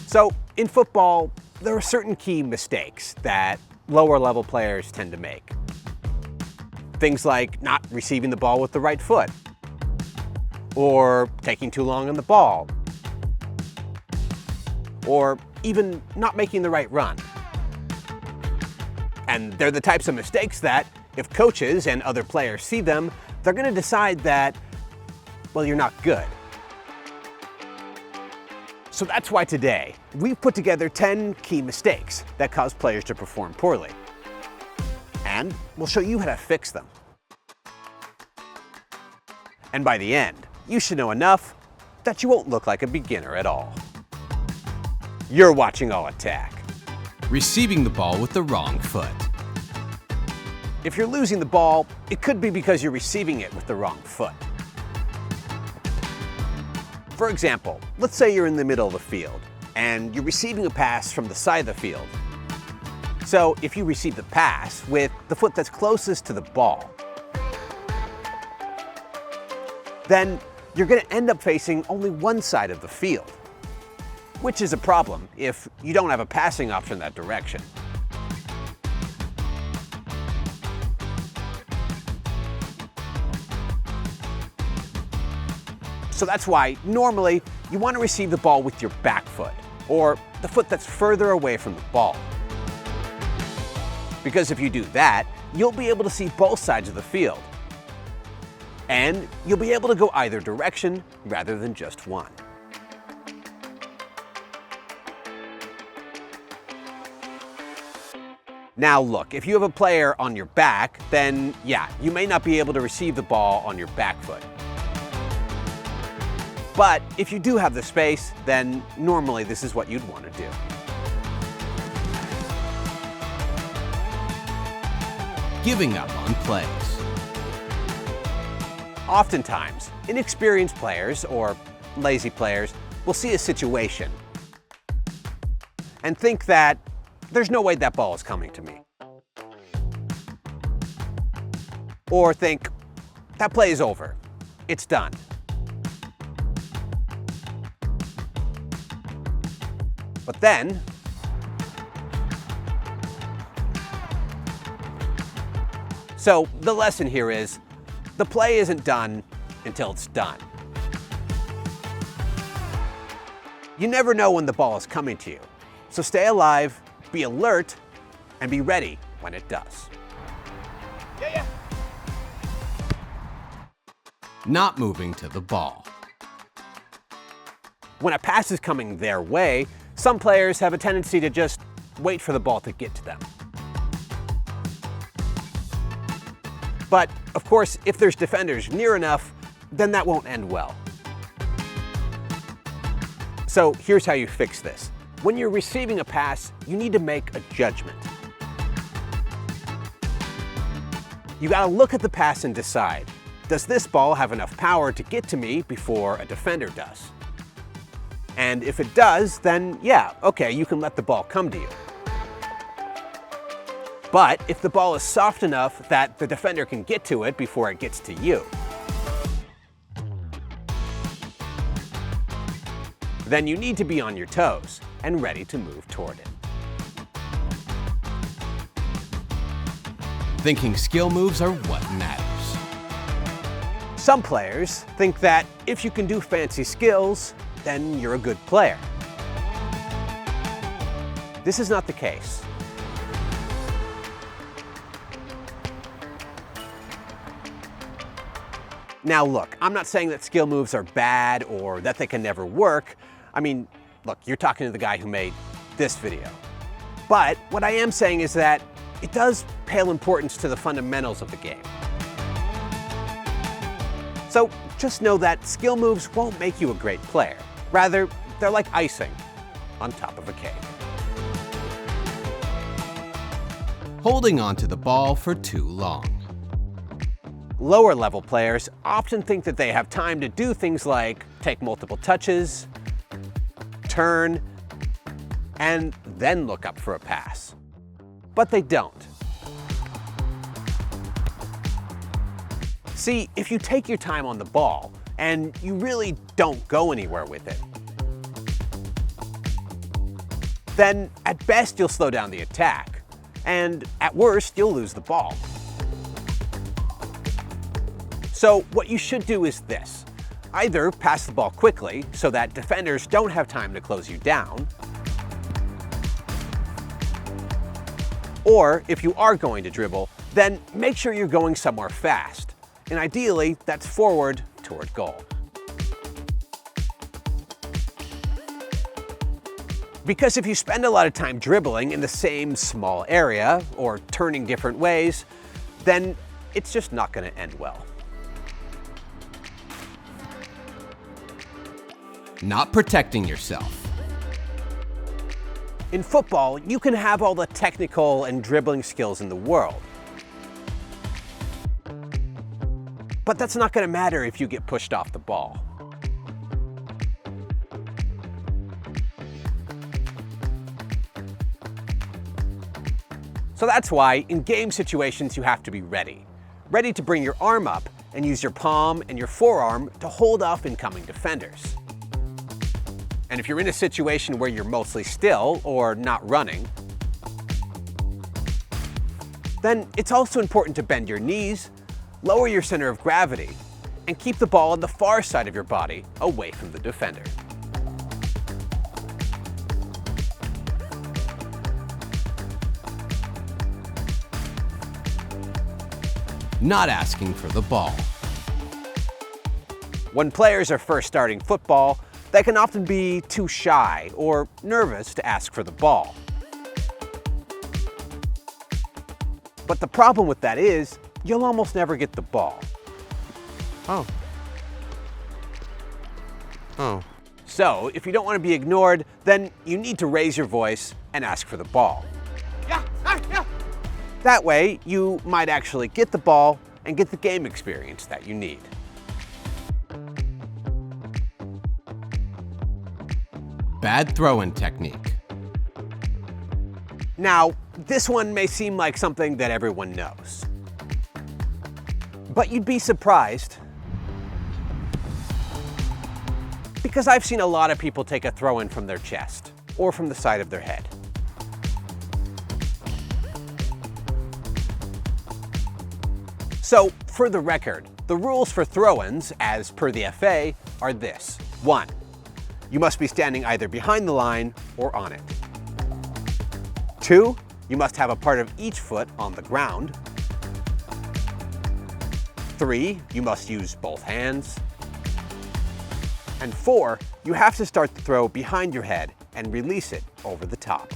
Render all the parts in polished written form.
So in football, there are certain key mistakes that lower level players tend to make. Things like not receiving the ball with the right foot, or taking too long on the ball, or even not making the right run. And they're the types of mistakes that, if coaches and other players see them, they're going to decide that, well, you're not good. So that's why today, we've put together 10 key mistakes that cause players to perform poorly. And we'll show you how to fix them. And by the end, you should know enough that you won't look like a beginner at all. You're watching All Attack. Receiving the ball with the wrong foot. If you're losing the ball, it could be because you're receiving it with the wrong foot. For example, let's say you're in the middle of the field and you're receiving a pass from the side of the field. So if you receive the pass with the foot that's closest to the ball, then you're going to end up facing only one side of the field, which is a problem if you don't have a passing option in that direction. So that's why, normally, you want to receive the ball with your back foot, or the foot that's further away from the ball. Because if you do that, you'll be able to see both sides of the field. And you'll be able to go either direction rather than just one. Now look, if you have a player on your back, then yeah, you may not be able to receive the ball on your back foot. But if you do have the space, then normally this is what you'd want to do. Giving up on plays. Oftentimes, inexperienced players or lazy players will see a situation and think that there's no way that ball is coming to me. Or think, that play is over, it's done. But then, so the lesson here is, the play isn't done until it's done. You never know when the ball is coming to you, so stay alive, be alert, and be ready when it does. Yeah. Not moving to the ball. When a pass is coming their way, some players have a tendency to just wait for the ball to get to them. But, of course, if there's defenders near enough, then that won't end well. So here's how you fix this. When you're receiving a pass, you need to make a judgment. You gotta look at the pass and decide, does this ball have enough power to get to me before a defender does? And if it does, then yeah, okay, you can let the ball come to you. But if the ball is soft enough that the defender can get to it before it gets to you, then you need to be on your toes and ready to move toward it. Thinking skill moves are what matters. Some players think that if you can do fancy skills, then you're a good player. This is not the case. Now look, I'm not saying that skill moves are bad or that they can never work. I mean, look, you're talking to the guy who made this video. But what I am saying is that it does pale importance to the fundamentals of the game. So just know that skill moves won't make you a great player. Rather, they're like icing on top of a cake. Holding on to the ball for too long. Lower level players often think that they have time to do things like take multiple touches, turn, and then look up for a pass. But they don't. See, if you take your time on the ball and you really don't go anywhere with it, then at best you'll slow down the attack, and at worst you'll lose the ball. So what you should do is this. Either pass the ball quickly so that defenders don't have time to close you down, or if you are going to dribble, then make sure you're going somewhere fast, and ideally that's forward toward goal. Because if you spend a lot of time dribbling in the same small area or turning different ways, then it's just not going to end well. Not protecting yourself. In football, you can have all the technical and dribbling skills in the world. But that's not going to matter if you get pushed off the ball. So that's why in game situations you have to be ready. Ready to bring your arm up and use your palm and your forearm to hold off incoming defenders. And if you're in a situation where you're mostly still or not running, then it's also important to bend your knees, lower your center of gravity, and keep the ball on the far side of your body away from the defender. Not asking for the ball. When players are first starting football, they can often be too shy or nervous to ask for the ball. But the problem with that is, you'll almost never get the ball. Oh. So, if you don't want to be ignored, then you need to raise your voice and ask for the ball. That way, you might actually get the ball and get the game experience that you need. Bad throw-in technique. Now, this one may seem like something that everyone knows. But you'd be surprised, because I've seen a lot of people take a throw-in from their chest or from the side of their head. So, for the record, the rules for throw-ins, as per the FA, are this. 1. You must be standing either behind the line or on it. 2. You must have a part of each foot on the ground. 3. You must use both hands. And 4. You have to start the throw behind your head and release it over the top.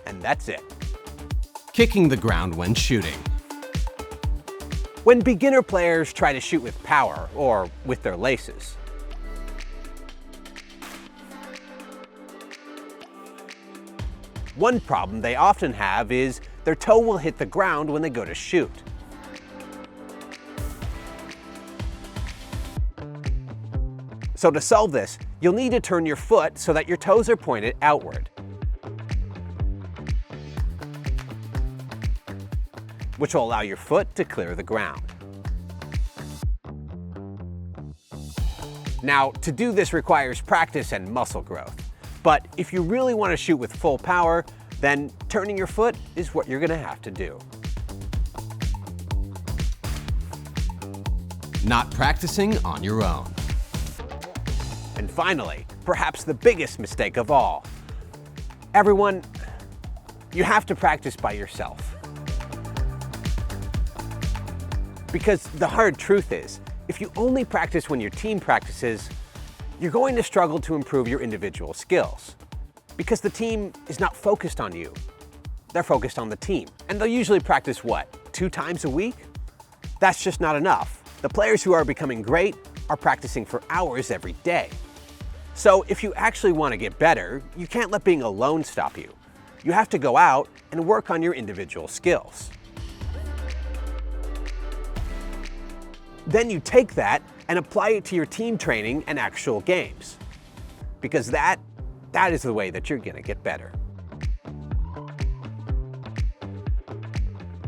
And that's it. Kicking the ground when shooting. When beginner players try to shoot with power or with their laces, one problem they often have is their toe will hit the ground when they go to shoot. So to solve this, you'll need to turn your foot so that your toes are pointed outward, which will allow your foot to clear the ground. Now, to do this requires practice and muscle growth. But if you really want to shoot with full power, then turning your foot is what you're going to have to do. Not practicing on your own. And finally, perhaps the biggest mistake of all. Everyone, you have to practice by yourself. Because the hard truth is, if you only practice when your team practices, you're going to struggle to improve your individual skills. Because the team is not focused on you. They're focused on the team. And they'll usually practice what, 2 times a week? That's just not enough. The players who are becoming great are practicing for hours every day. So if you actually want to get better, you can't let being alone stop you. You have to go out and work on your individual skills. Then you take that and apply it to your team training and actual games. Because that is the way that you're going to get better.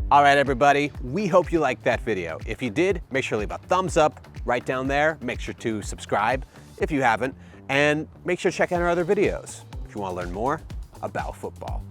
All right, everybody, we hope you liked that video. If you did, make sure to leave a thumbs up right down there. Make sure to subscribe if you haven't. And make sure to check out our other videos if you want to learn more about football.